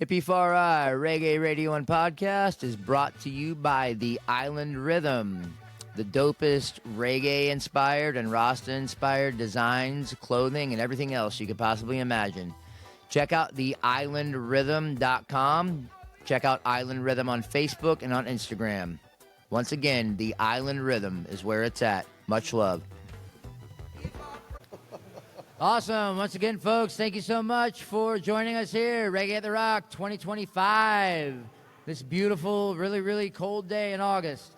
Hippie Fari Reggae Radio and Podcast is brought to you by The Island Rhythm, the dopest reggae-inspired and Rasta-inspired designs, clothing, and everything else you could possibly imagine. Check out theislandrhythm.com. Check out Island Rhythm on Facebook and on Instagram. Once again, The Island Rhythm is where it's at. Much love. Awesome. Once again, folks, thank you so much for joining us here. Reggae at the Rock 2025. This beautiful, really, really cold day in August.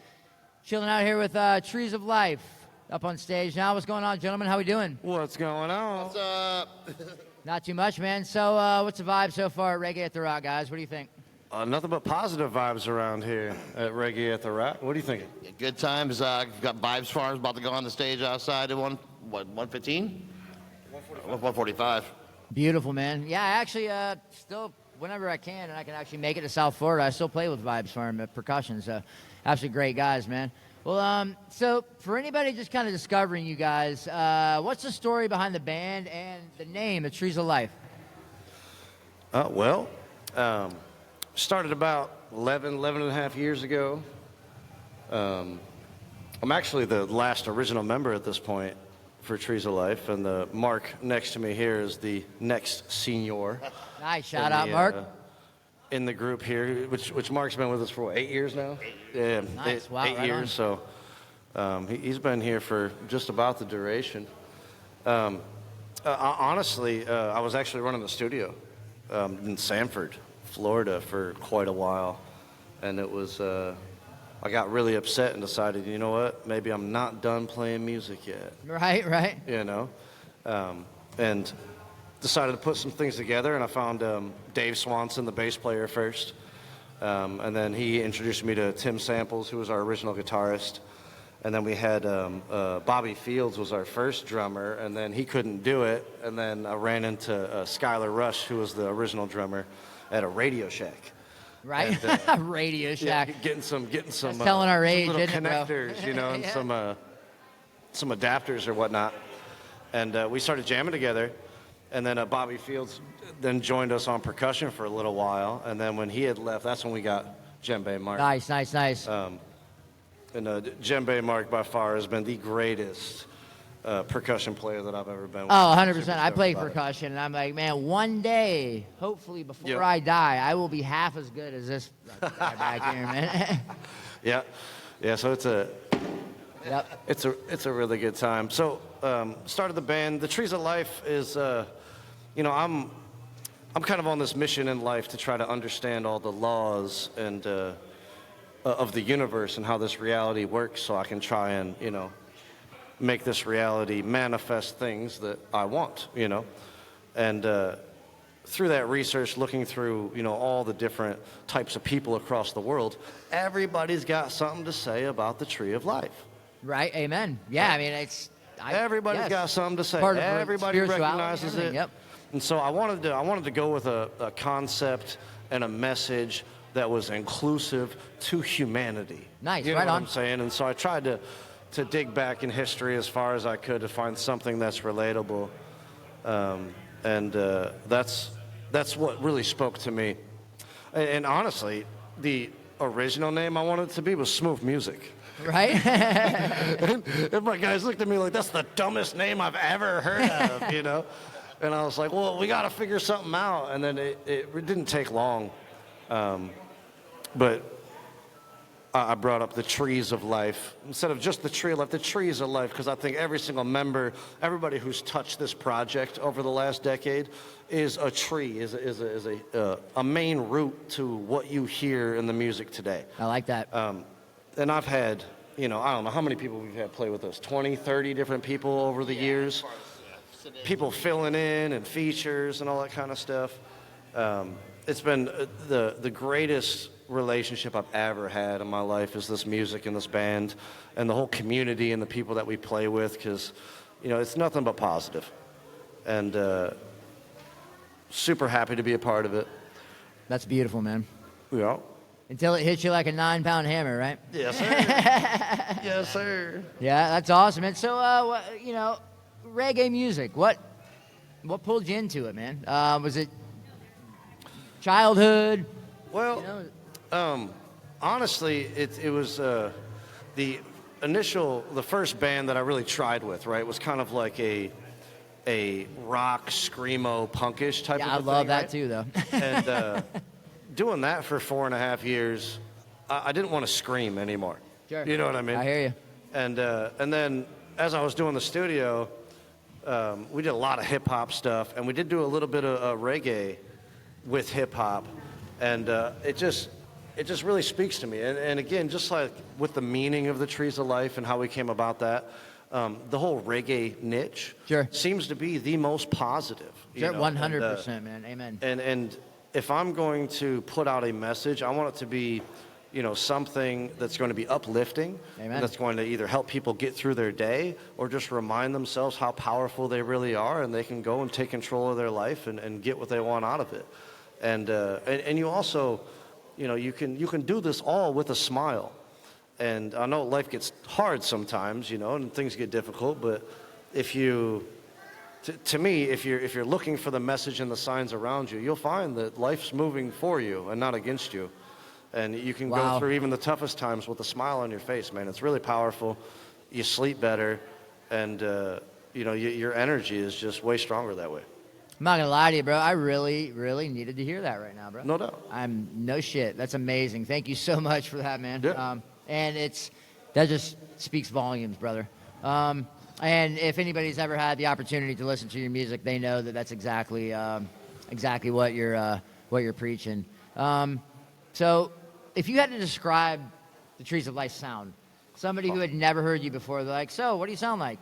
Chilling out here with Trees of Life up on stage now. What's going on, gentlemen? How we doing? What's going on? What's up? Not too much, man. So what's the vibe so far at Reggae at the Rock, guys? What do you think? Nothing but positive vibes around here at Reggae at the Rock. What are you thinking? Good times. Got Vibes Farms about to go on the stage outside at 1:15? 1:45. Beautiful, man. Yeah, I actually still, whenever I can, and I can actually make it to South Florida, I still play with Vibes Farm at percussion. So, absolutely great guys, man. Well, so for anybody just kind of discovering you guys, what's the story behind the band and the name, The Trees of Life? Started about 11 and a half years ago. I'm actually the last original member at this point for Trees of Life, and the Mark next to me here is the next senior. Nice, shout out, Mark. In the group here, which Mark's been with us for what, 8 years now? Yeah, nice. Wow, 8 right years. on. So he's been here for just about the duration. Honestly, I was actually running the studio in Sanford, Florida, for quite a while, and it was. I got really upset and decided, you know what, maybe I'm not done playing music yet. Right. You know, and decided to put some things together, and I found Dave Swanson, the bass player, first. And then he introduced me to Tim Samples, who was our original guitarist. And then we had Bobby Fields was our first drummer, and then he couldn't do it. And then I ran into Skylar Rush, who was the original drummer, at a Radio Shack. Right, And, Radio Shack. Yeah, getting some That's telling our age, some little isn't it, bro? connectors, you know, and Yeah. some adapters or whatnot. And we started jamming together. And then Bobby Fields then joined us on percussion for a little while. And then when he had left, that's when we got Djembe Mark. Nice. And Djembe Mark by far has been the greatest percussion player that I've ever been with. Oh, 100%. Super I play stoked about it. percussion, and I'm like, man, one day, hopefully before Yep. I die, I will be half as good as this guy back here, man. Yeah. So it's a really good time. So started the band. The Trees of Life is, I'm kind of on this mission in life to try to understand all the laws and of the universe and how this reality works, so I can try and make this reality manifest things that I want. And through that research, looking through all the different types of people across the world, everybody's got something to say about the Tree of Life. Right, amen. Yeah, I mean, Everybody's got something to say. Part of Everybody spirituality and recognizes everything, it. yep. And so I wanted to go with a concept and a message that was inclusive to humanity. Nice, You know right what on. I'm saying? And so I tried to dig back in history as far as I could to find something that's relatable. That's what really spoke to me. And honestly, the original name I wanted it to be was Smooth Music. Right? And my guys looked at me like, that's the dumbest name I've ever heard of, And I was like, well, we got to figure something out. And then it didn't take long. But I brought up the Trees of Life. Instead of just the Tree of Life, the Trees of Life, because I think every single member, everybody who's touched this project over the last decade is a tree, is a main root to what you hear in the music today. I like that. And I've had, I don't know how many people we've had play with us, 20, 30 different people over the years. People filling in and features and all that kind of stuff. It's been the greatest relationship I've ever had in my life is this music and this band and the whole community and the people that we play with, because, it's nothing but positive. And super happy to be a part of it. That's beautiful, man. Yeah. Until it hits you like a 9-pound hammer, right? Yes, sir. Yes, sir. Yeah, that's awesome, man. So, reggae music, what pulled you into it, man? Was it childhood? Well, You know? honestly, it was the first band that I really tried with, right, was kind of like a rock, screamo, punkish type Yeah, I of a love thing, that right? too, though. And doing that for 4.5 years, I didn't want to scream anymore. Sure. You know what I mean? I hear you. And then as I was doing the studio, we did a lot of hip hop stuff, and we did do a little bit of reggae with hip hop, and it just really speaks to me. And again, just like with the meaning of the Trees of Life and how we came about that, the whole reggae niche Sure. seems to be the most positive. Sure, you know? 100%, man. Amen. And if I'm going to put out a message, I want it to be, something that's going to be uplifting, Amen. that's going to either help people get through their day or just remind themselves how powerful they really are, and they can go and take control of their life and get what they want out of it. And you also, you can do this all with a smile. And I know life gets hard sometimes, and things get difficult, but if you, to me, if you're looking for the message and the signs around you, you'll find that life's moving for you and not against you. And you can Wow. go through even the toughest times with a smile on your face, man. It's really powerful. You sleep better, and your energy is just way stronger that way. I'm not gonna lie to you, bro. I really, really needed to hear that right now, bro. No doubt. I'm no shit. That's amazing. Thank you so much for that, man. Yeah. And that just speaks volumes, brother. And if anybody's ever had the opportunity to listen to your music, they know that that's exactly what you're preaching. So, if you had to describe the Trees of Life sound, somebody who had never heard you before, they're like, "So, what do you sound like?"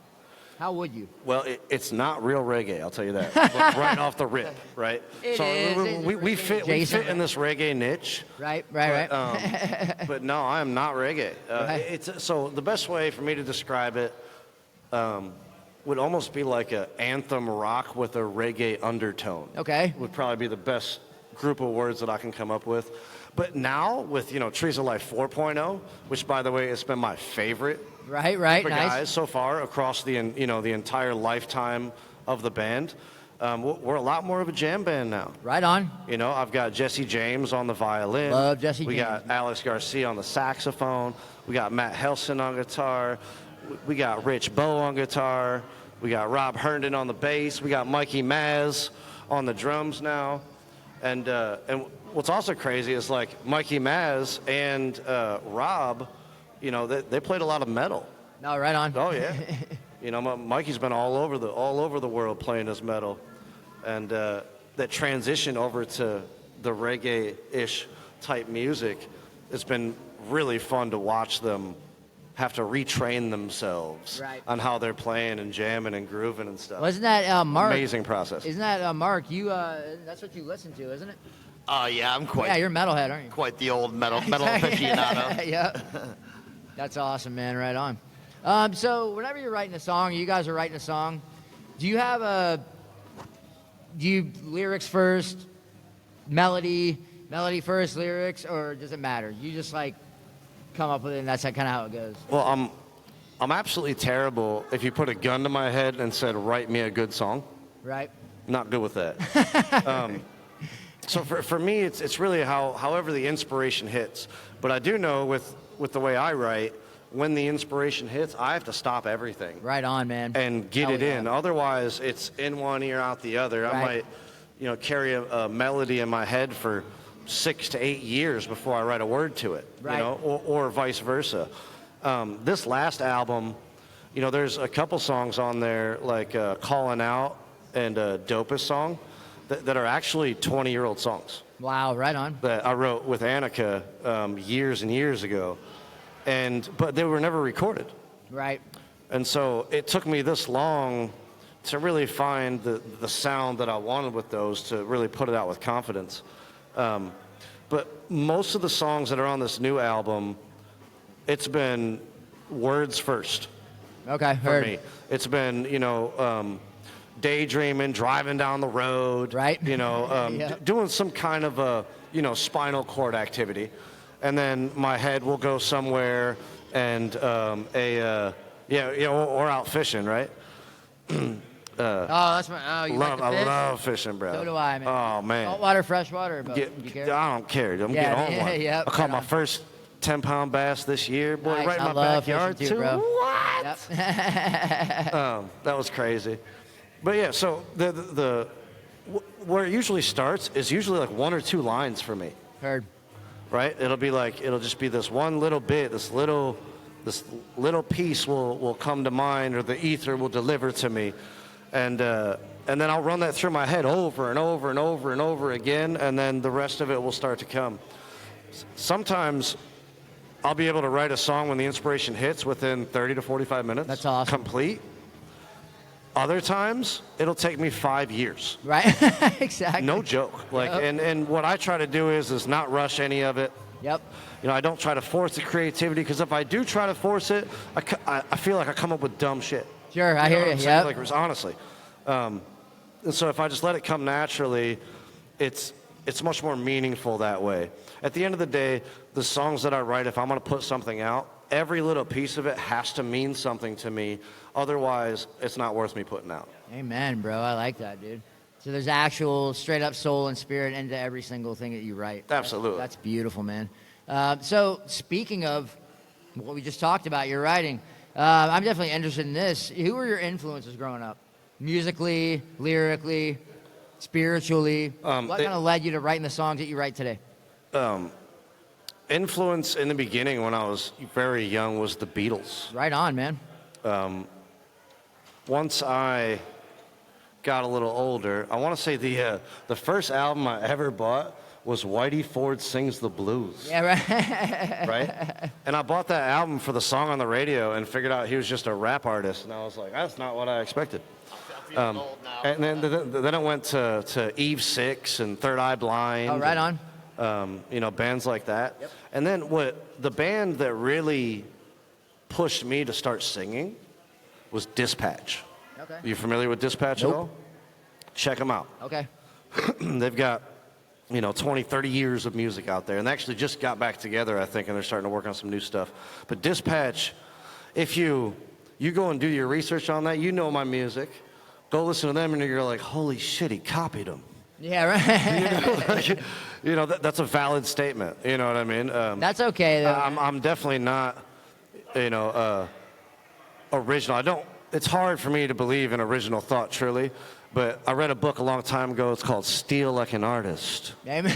How would you? Well, it's not real reggae, I'll tell you that, right off the rip, right? It so is. we fit in this reggae niche. Right. But no, I am not reggae. Right. So the best way for me to describe it would almost be like an anthem rock with a reggae undertone. Okay. Would probably be the best group of words that I can come up with. But now with Trees of Life 4.0, which by the way has been my favorite Right. group of Nice. guys so far across the entire lifetime of the band. We're a lot more of a jam band now. Right on. I've got Jesse James on the violin. Love Jesse We James. got Alex Garcia on the saxophone. We got Matt Helson on guitar. We got Rich Bowe on guitar. We got Rob Herndon on the bass. We got Mikey Maz on the drums now. And what's also crazy is like Mikey Maz and Rob, they played a lot of metal. No, right on. Oh yeah. Mikey's been all over the world playing his metal, and that transition over to the reggae-ish type music, it's been really fun to watch them have to retrain themselves Right. on how they're playing and jamming and grooving and stuff. Wasn't that Mark? Amazing process. Isn't that Mark? You that's what you listen to, isn't it? Yeah, I'm quite Yeah, you're a metalhead, aren't you? quite the old metal aficionado. Yeah. That's awesome, man. Right on. So whenever you're writing a song, you guys are writing a song, do you lyrics first, melody first, lyrics, or does it matter? You just like come up with it and that's kind of how it goes? Well, I'm absolutely terrible if you put a gun to my head and said, write me a good song. Right? Not good with that. So for me, it's really however the inspiration hits. But I do know with the way I write, when the inspiration hits, I have to stop everything. Right on, man. And get Hell it yeah. in. Otherwise, it's in one ear, out the other. Right. I might, carry a melody in my head for 6 to 8 years before I write a word to it. Right. Or vice versa. This last album, there's a couple songs on there like "Calling Out" and "Dopest Song" that are actually 20-year-old songs Wow, right on. that I wrote with Annika years and years ago, but they were never recorded. Right. And so it took me this long to really find the sound that I wanted with those, to really put it out with confidence. But most of the songs that are on this new album, it's been words first Okay, for heard. me. It's been, daydreaming, driving down the road, Right. Yeah. Doing some kind of a, spinal cord activity. And then my head will go somewhere and or out fishing, right? Oh, that's my. Oh, you like to I fish? love fishing, bro. So do I, man. Oh man. Saltwater, freshwater, but Get, you care? I don't care. I'm Yeah, getting on one. yep, I caught right my on. first 10-pound bass this year, boy, Nice, right in I my love backyard fishing too, bro. What? Yep. That was crazy. But yeah, so where it usually starts is usually like 1 or 2 lines for me, Heard. right? It'll just be this one little bit, this little piece will come to mind, or the ether will deliver to me, and then I'll run that through my head over and over and over and over again, and then the rest of it will start to come. Sometimes I'll be able to write a song when the inspiration hits within 30 to 45 minutes. That's awesome. Complete. Other times, it'll take me 5 years. Right. Exactly. No joke. Like, Yep. and what I try to do is not rush any of it. Yep. You know, I don't try to force the creativity, because if I do try to force it, I feel like I come up with dumb shit. Sure, I know hear what you. I'm saying? Yep. Like, honestly. And so if I just let it come naturally, it's much more meaningful that way. At the end of the day, the songs that I write, if I'm going to put something out, every little piece of it has to mean something to me. Otherwise, it's not worth me putting out. Amen, bro. I like that, dude. So there's actual straight up soul and spirit into every single thing that you write. Absolutely. That's beautiful, man. So speaking of what we just talked about, your writing, I'm definitely interested in this. Who were your influences growing up? Musically, lyrically, spiritually? What kind of led you to writing the songs that you write today? Influence in the beginning when I was very young was the Beatles. Right on, man. Once I got a little older, I want to say the first album I ever bought was Whitey Ford Sings the Blues. Yeah, right. Right? And I bought that album for the song on the radio and figured out he was just a rap artist. And I was like, that's not what I expected. I'm old now. And then it went to Eve 6 and Third Eye Blind. Oh, right on. You know, bands like that. Yep. And then the band that really pushed me to start singing was Dispatch. Okay. You familiar with Dispatch Nope. at all? Check them out. Okay. They've got, 20, 30 years of music out there. And they actually just got back together, I think, and they're starting to work on some new stuff. But Dispatch, if you go and do your research on that, you know my music. Go listen to them, and you're like, holy shit, he copied them. Yeah, right. That's a valid statement. You know what I mean? That's okay, though. I'm definitely not, original. It's hard for me to believe in original thought, truly. But I read a book a long time ago. It's called Steal Like an Artist. Amen.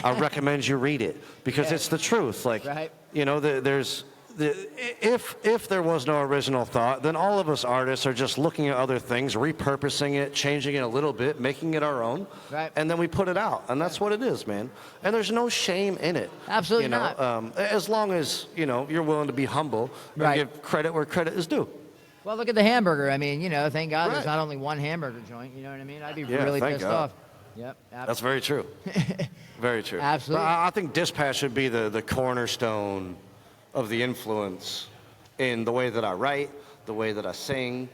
I recommend you read it because Yeah. it's the truth. Like, Right. if there was no original thought, then all of us artists are just looking at other things, repurposing it, changing it a little bit, making it our own, Right. and then we put it out. And that's what it is, man. And there's no shame in it. Absolutely not. As long as, you're willing to be humble and Right. give credit where credit is due. Well, look at the hamburger. I mean, thank God there's Right. not only one hamburger joint. You know what I mean? I'd be Yeah, really thank pissed God. off. Yep. That's very true. Very true. Absolutely. But I think Dispatch should be the cornerstone of the influence in the way that I write, the way that I sing,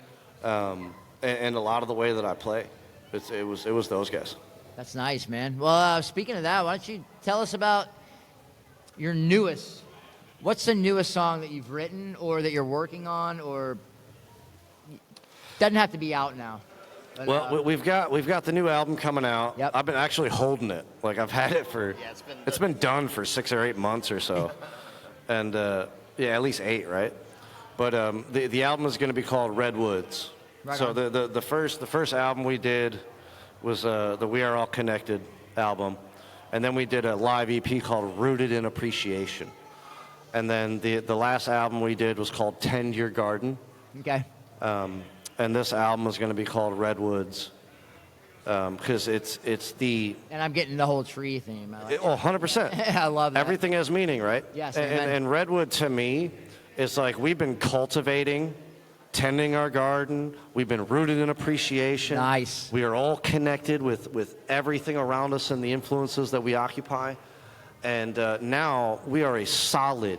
and a lot of the way that I play. It was those guys. That's nice, man. Well, speaking of that, why don't you tell us about your newest? What's the newest song that you've written or that you're working on, or doesn't have to be out now? But, Well, we've got the new album coming out. Yep. I've been actually holding it. Like, I've had it for it's been done for 6 or 8 months or so, and at least 8, right? But the album is going to be called Redwoods. Right So on. the first album we did was the We Are All Connected album, and then we did a live EP called Rooted in Appreciation, and then the last album we did was called Tend Your Garden. okay. And this album is going to be called Redwoods because it's the And I'm getting the whole tree theme. I like 100%. I love that. Everything has meaning, right? Yes, And, amen. and Redwood to me is like we've been cultivating, tending our garden. We've been rooted in appreciation. Nice. We are all connected with everything around us and the influences that we occupy. And now we are a solid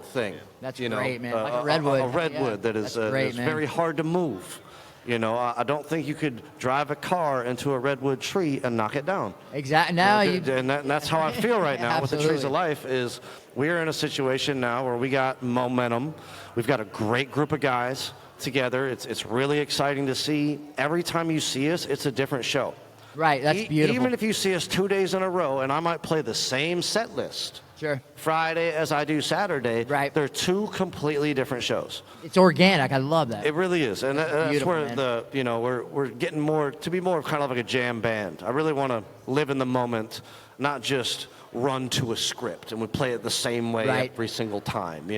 thing. That's you great, know, man. Like a redwood. A redwood Yeah, that is, that's great, is man. very hard to move. I don't think you could drive a car into a redwood tree and knock it down. Exactly. Now you. And that's how I feel right now with the Trees Absolutely. of Life is we're in a situation now where we got momentum. We've got a great group of guys. together. It's really exciting to see. Every time you see us, it's a different show. Right, that's beautiful. Even if you see us 2 days in a row, and I might play the same set list. Sure. Friday as I do Saturday. Right. They're two completely different shows. It's organic. I love that. It really is, and that's where man. we're getting more to be more kind of like a jam band. I really want to live in the moment, not just run to a script and we play it the same way every single time.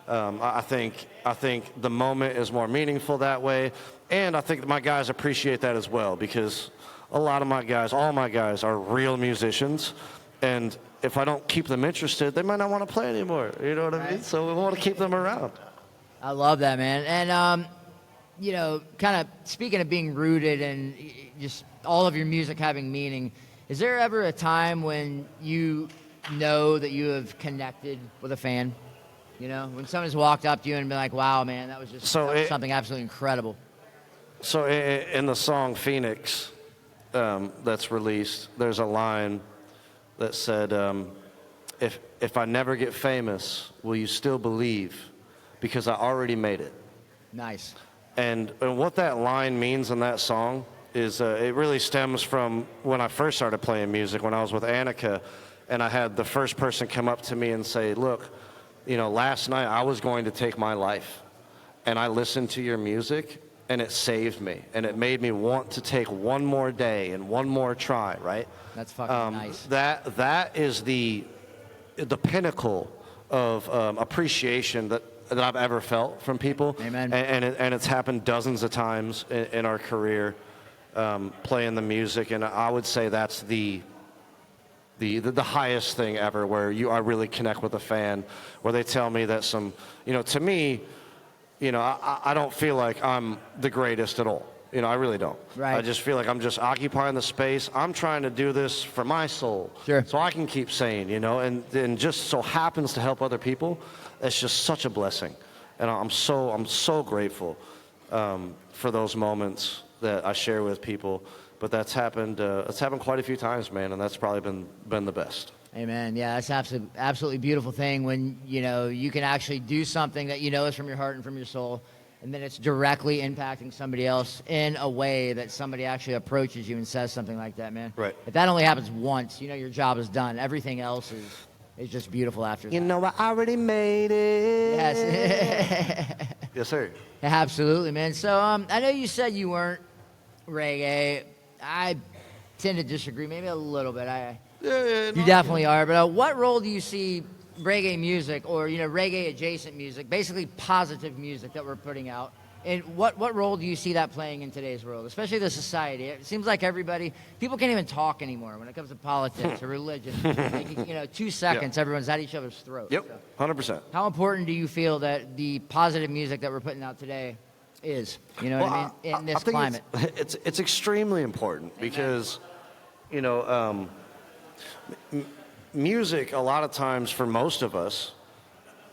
I think the moment is more meaningful that way, and I think my guys appreciate that as well, because a lot of my guys, all my guys, are real musicians, and if I don't keep them interested, they might not want to play anymore. You know what I mean? So we want to keep them around. I love that, man. And kind of speaking of being rooted and just all of your music having meaning, is there ever a time when you know that you have connected with a fan? When someone's walked up to you and been like, wow, man, that was just something absolutely incredible. So in the song Phoenix that's released, there's a line that said, if I never get famous, will you still believe? Because I already made it. Nice. And what that line means in that song is it really stems from when I first started playing music, when I was with Annika, and I had the first person come up to me and say, look, last night I was going to take my life, and I listened to your music, and it saved me, and it made me want to take one more day and one more try, right? That's fucking nice. That is the pinnacle of appreciation that I've ever felt from people. Amen. And it's happened dozens of times in our career, playing the music, and I would say that's the highest thing ever, where I really connect with a fan, where they tell me that to me, I don't feel like I'm the greatest at all. I really don't. Right. I just feel like I'm just occupying the space. I'm trying to do this for my soul. Sure. So I can keep saying, and just so happens to help other people. It's just such a blessing. And I'm so grateful for those moments that I share with people. But that's happened quite a few times, man, and that's probably been the best. Amen. Yeah, that's absolutely beautiful thing when, you can actually do something that is from your heart and from your soul, and then it's directly impacting somebody else in a way that somebody actually approaches you and says something like that, man. Right. If that only happens once, your job is done. Everything else is just beautiful after that. I already made it. Yes. Yes, sir. Absolutely, man. So I know you said you weren't reggae. I tend to disagree maybe a little bit. You definitely are. But what role do you see reggae music or, reggae adjacent music, basically positive music that we're putting out, and what role do you see that playing in today's world, especially the society? It seems like people can't even talk anymore when it comes to politics or religion. 2 seconds, everyone's at each other's throats. Yep, 100%. How important do you feel that the positive music that we're putting out today is, what I mean, in this climate? It's extremely important because, music, a lot of times for most of us,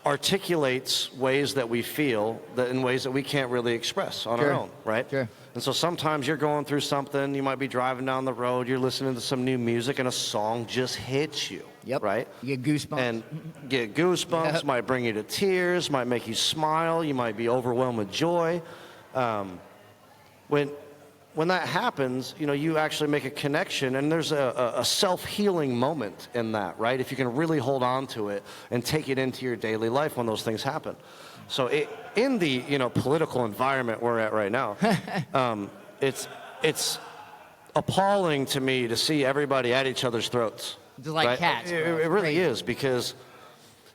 articulates ways that we feel that in ways that we can't really express on our own, right? Sure. And so sometimes you're going through something, you might be driving down the road, you're listening to some new music, and a song just hits you. Yep. Right? You get goosebumps. And get goosebumps, Yep. might bring you to tears, might make you smile, you might be overwhelmed with joy. When that happens, you actually make a connection, and there's a self-healing moment in that, right? If you can really hold on to it and take it into your daily life when those things happen. So in the political environment we're at right now, it's appalling to me to see everybody at each other's throats. Just like right? cats. Bro. It really is, because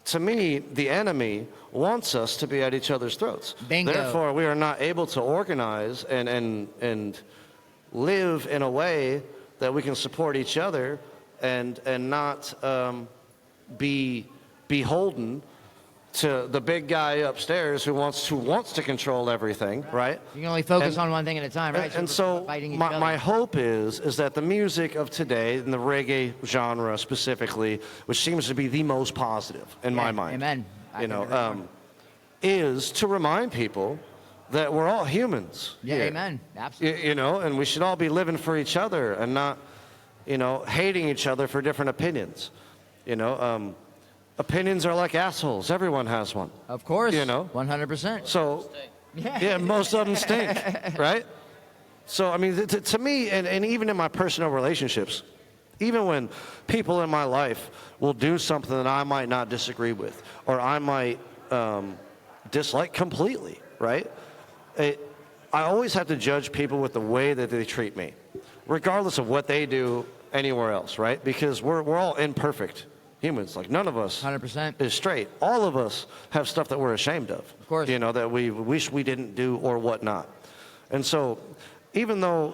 to me, the enemy wants us to be at each other's throats. Bingo. Therefore, we are not able to organize and live in a way that we can support each other and not be beholden to the big guy upstairs who wants to control everything, right? You can only focus on one thing at a time, right? And so my hope is that the music of today, and the reggae genre specifically, which seems to be the most positive in my mind, amen. is to remind people that we're all humans. Yeah, here. amen. Absolutely. And we should all be living for each other and not, hating each other for different opinions. Opinions are like assholes. Everyone has one. Of course. 100%. So Yeah, most of them stink, right? So, I mean, to me, and even in my personal relationships, even when people in my life will do something that I might not disagree with, or I might dislike completely, right? I always have to judge people with the way that they treat me, regardless of what they do anywhere else, right? Because we're all imperfect humans. Like, none of us 100%. is straight. All of us have stuff that we're ashamed of. Of course. You know, that we wish we didn't do or whatnot. And so, even though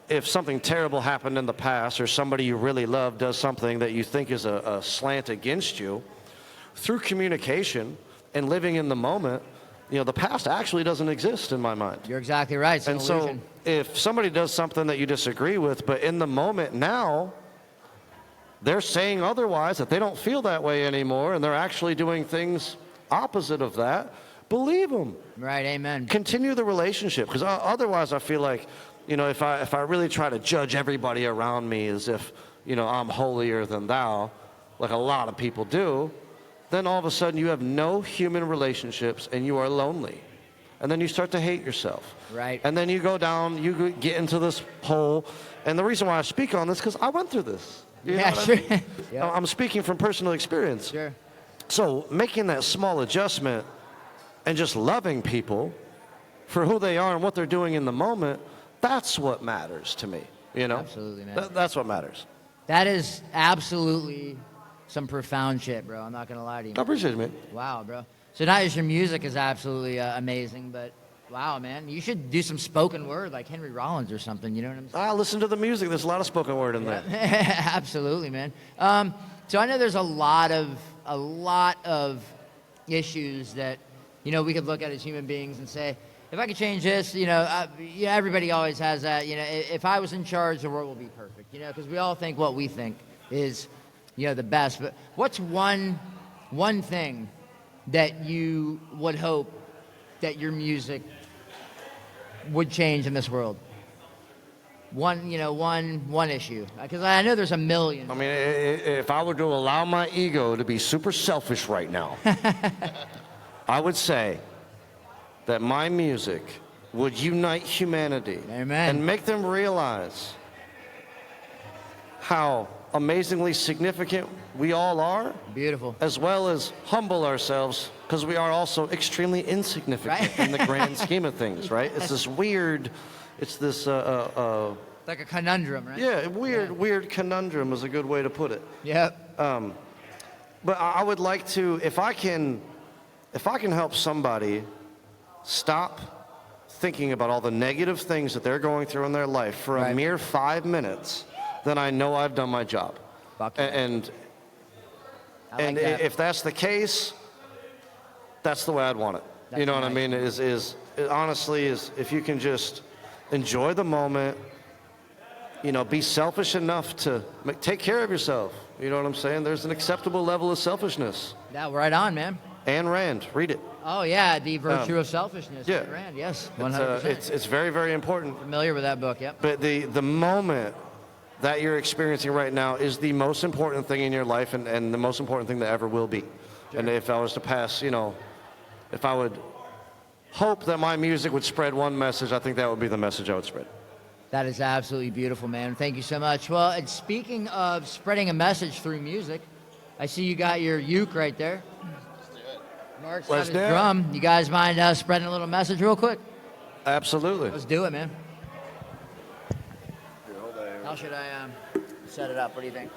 if something terrible happened in the past, or somebody you really love does something that you think is a slant against you, through communication and living in the moment, you know, the past actually doesn't exist in my mind. You're exactly right. It's an And so, illusion. if somebody does something that you disagree with, but in the moment now, they're saying otherwise, that they don't feel that way anymore, and they're actually doing things opposite of that, believe them. Right, amen. Continue the relationship, because otherwise I feel like, you know, if I really try to judge everybody around me as if, you know, I'm holier than thou, like a lot of people do, then all of a sudden you have no human relationships and you are lonely. And then you start to hate yourself. Right. And then you go down, you get into this hole. And the reason why I speak on this, because I went through this. You know Yeah, what I sure. mean? Yep. I'm speaking from personal experience. Sure. So making that small adjustment and just loving people for who they are and what they're doing in the moment, that's what matters to me. You know? Absolutely, man. That's what matters. That is absolutely some profound shit, bro. I'm not going to lie to you. I appreciate it, man. Wow, bro. So not just your music is absolutely amazing, but wow, man. You should do some spoken word like Henry Rollins or something. You know what I'm saying? I listen to the music. There's a lot of spoken word in there. Absolutely, man. So I know there's a lot of issues that, you know, we could look at as human beings and say, if I could change this, you know, yeah, everybody always has that. You know, if I was in charge, the world will be perfect. You know, because we all think what we think is, you know, the best. But what's one thing that you would hope that your music would change in this world? One issue. Because I know there's a million. I mean, if I were to allow my ego to be super selfish right now, I would say that my music would unite humanity. Amen. And make them realize how amazingly significant we all are. Beautiful. As well as humble ourselves, because we are also extremely insignificant Right? in the grand scheme of things, right? It's this weird, it's this, Like a conundrum, right? yeah, weird conundrum is a good way to put it. Yep. But I would like to, if I can help somebody stop thinking about all the negative things that they're going through in their life for a Right. mere 5 minutes, then I know I've done my job. Fuck yeah. And I like that. if that's the case, that's the way I'd want it. That's You know what I nice. mean? Honestly, if you can just enjoy the moment, you know, be selfish enough to take care of yourself. You know what I'm saying? There's an acceptable level of selfishness. Yeah, right on, man. Ayn Rand, read it. Oh yeah, The Virtue of Selfishness. yeah. Ayn Rand, yes, It's, 100%. it's very, very important. Familiar with that book? Yep. But the moment that you're experiencing right now is the most important thing in your life, and the most important thing that ever will be. Sure. And if I was to pass, you know, if I would hope that my music would spread one message, I think that would be the message I would spread. That is absolutely beautiful, man. Thank you so much. Well, and speaking of spreading a message through music, I see you got your uke right there. Mark's got Let's his do it. drum. You guys mind spreading a little message real quick? Absolutely. Let's do it, man. How should I set it up? What do you think?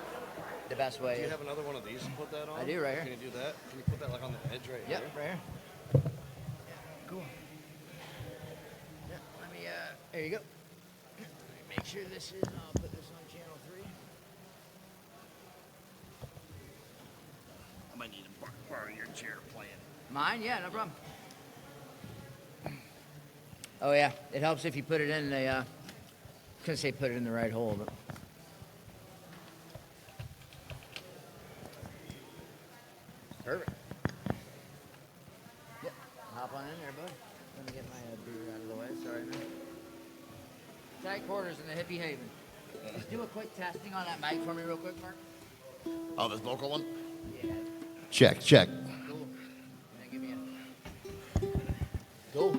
The best way. Do you have another one of these to put that on? I do, right here. Can you do that? Can you put that like on the edge right Yep, here? right here. Yeah, cool. Yeah, let me, there you go. Let me make sure this is, I'll put this on channel 3. I might need to borrow your chair playing. Mine? Yeah, no problem. Oh, yeah. It helps if you put it in the, I was going to say put it in the right hole, but. Perfect. Yep. Hop on in there, bud. Let me get my beer out of the way. Sorry, man. Tight quarters in the Hippie Haven. Just do a quick testing on that mic for me real quick, Mark. Oh, this local one? Yeah. Check. Cool. And then give me a... Cool.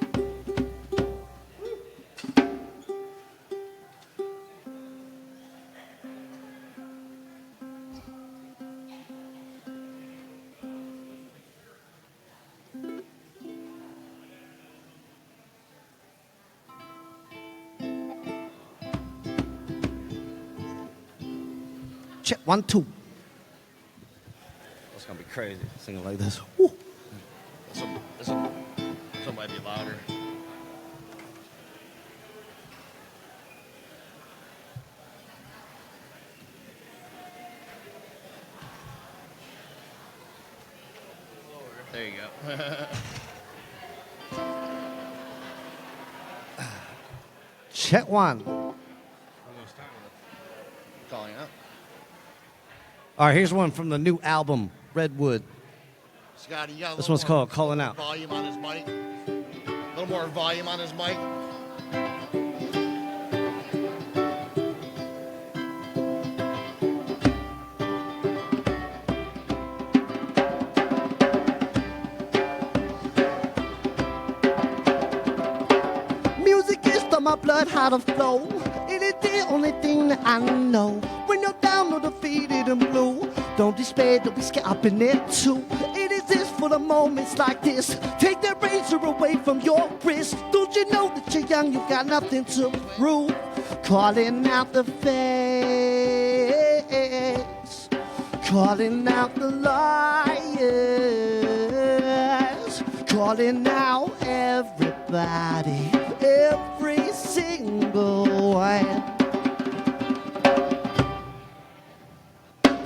check, 1, 2. That's gonna be crazy, singing like this. Woo. This might be louder. There you go. Check 1. Calling out. All right, here's one from the new album, Redwood. Scotty, you got a This little one's more called Calling Out. Volume on his mic. A little more volume on his mic. Music is to my blood, how to flow. It is the only thing that I know. When you're down or defeated and blue, don't despair, don't be scared, I've been there too. It exists for the moments like this. Take that razor away from your wrist. Don't you know that you're young, you got nothing to prove? Calling out the face, calling out the liars, calling out everybody, every single one.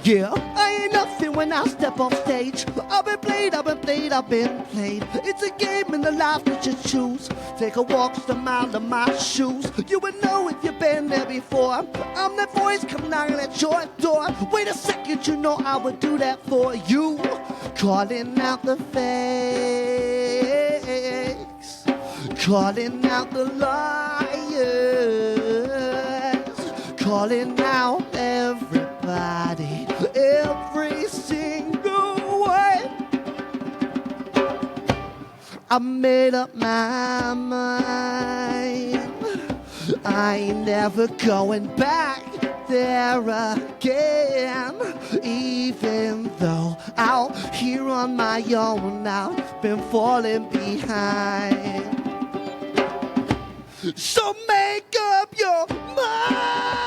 Yeah, I ain't nothing when I step off stage. I've been played, I've been played, I've been played. It's a game in the life that you choose. Take a walk, just a mile of my shoes. You would know if you've been there before. I'm that voice come knocking at your door. Wait a second, you know I would do that for you. Calling out the fakes, calling out the liars, calling out everybody, every single one. I made up my mind, I ain't never going back there again. Even though out here on my own, I've been falling behind. So make up your mind.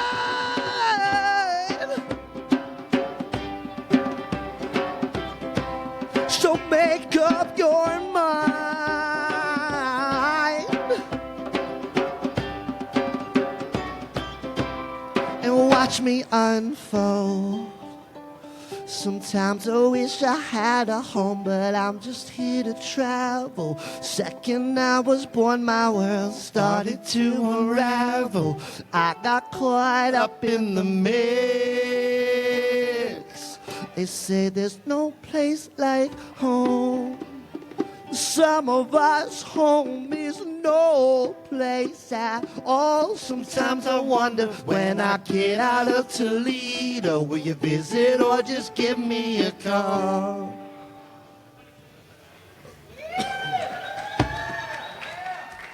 So make up your mind. And watch me unfold. Sometimes I wish I had a home, but I'm just here to travel. Second I was born, my world started to unravel. I got caught up in the mix. They say there's no place like home. Some of us home is no place at all. Sometimes I wonder when I get out of Toledo, will you visit or just give me a call?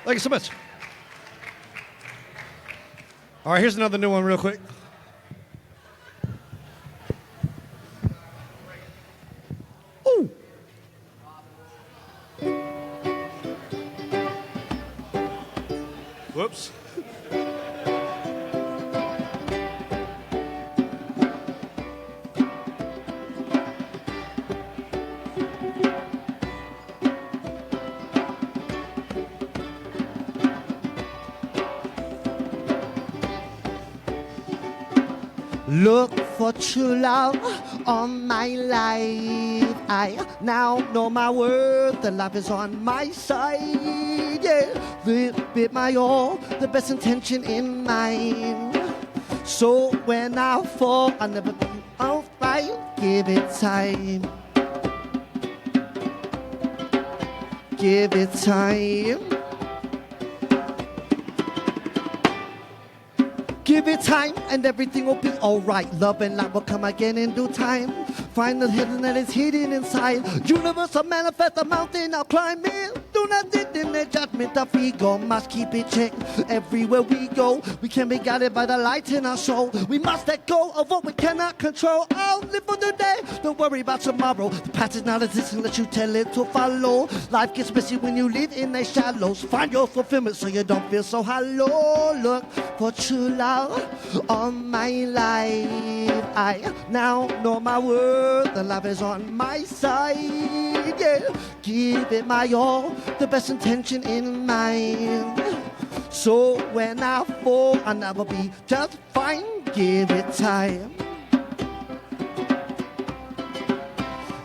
Thank you so much. All right, here's another new one real quick. Ooh. Whoops. Look for true love all my life. I now know my worth, the life is on my side. Yeah, live with my all, the best intention in mind. So when I fall, I never think I'll fight. Give it time. Give it time. Give it time and everything will be alright. Love and light will come again in due time. Find the hidden that is hidden inside. Universe will manifest, the mountain I'll climb it. Do not sit in the judgment of ego. Must keep it checked everywhere we go. We can be guided by the light in our soul. We must let go of what we cannot control. I'll live for the day, don't worry about tomorrow. The past is not existing, let you tell it to follow. Life gets messy when you live in the shallows. Find your fulfillment so you don't feel so hollow. Look for true love all my life. I now know my worth, the love is on my side, yeah. Give it my all, the best intention in mind. So when I fall, I'll never be just fine. Give it time.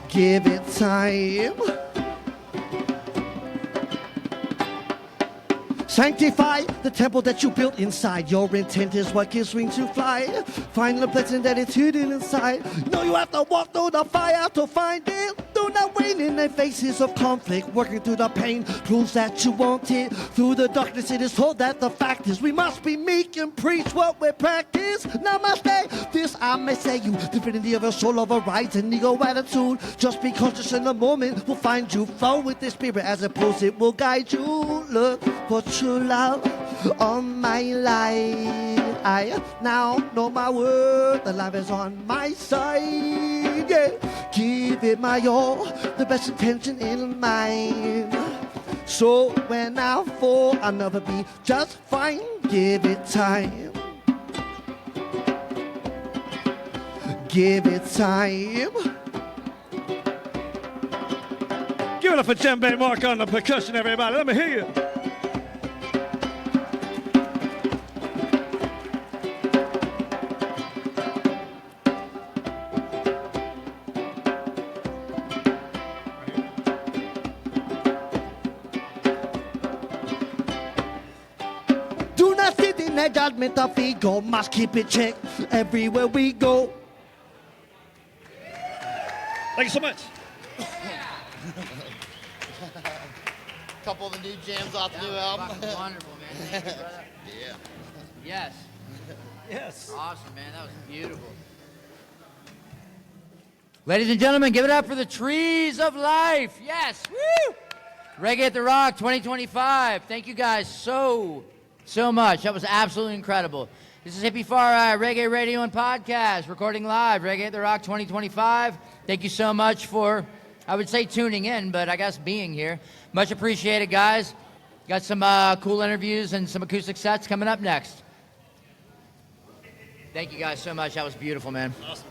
Give it time. Sanctify the temple that you built inside. Your intent is what gives wings to fly. Find the blessing that is hidden inside. You know you have to walk through the fire to find it. Do not wait in the faces of conflict. Working through the pain proves that you want it. Through the darkness it is told that the fact is we must be meek and preach what we practice. Namaste. This I may say you. Divinity of a soul of a right and ego attitude. Just be conscious in the moment will find you. Flow with the spirit as opposed it will guide you. Look for true love on my life. I now know my word. The love is on my side. Yeah. Give it my all, the best intention in mind. So when I fall, I'll never be just fine. Give it time. Give it time. Give it up for Djembe Mark on the percussion, everybody. Let me hear you. Do not sit in the judgment of ego. Must keep it checked everywhere we go. Thank you so much. Couple of the new jams off the new album. Fucking wonderful, man. Thank you, brother. Yeah. Yes. Yes. Awesome, man. That was beautiful. Ladies and gentlemen, give it up for the Trees of Life. Yes. Woo! Reggae at the Rock 2025. Thank you guys so much. That was absolutely incredible. This is Hippie Fari Reggae Radio and Podcast, recording live, Reggae at the Rock 2025. Thank you so much for, I would say tuning in, but I guess being here. Much appreciated, guys. Got some cool interviews and some acoustic sets coming up next. Thank you guys so much. That was beautiful, man. Awesome.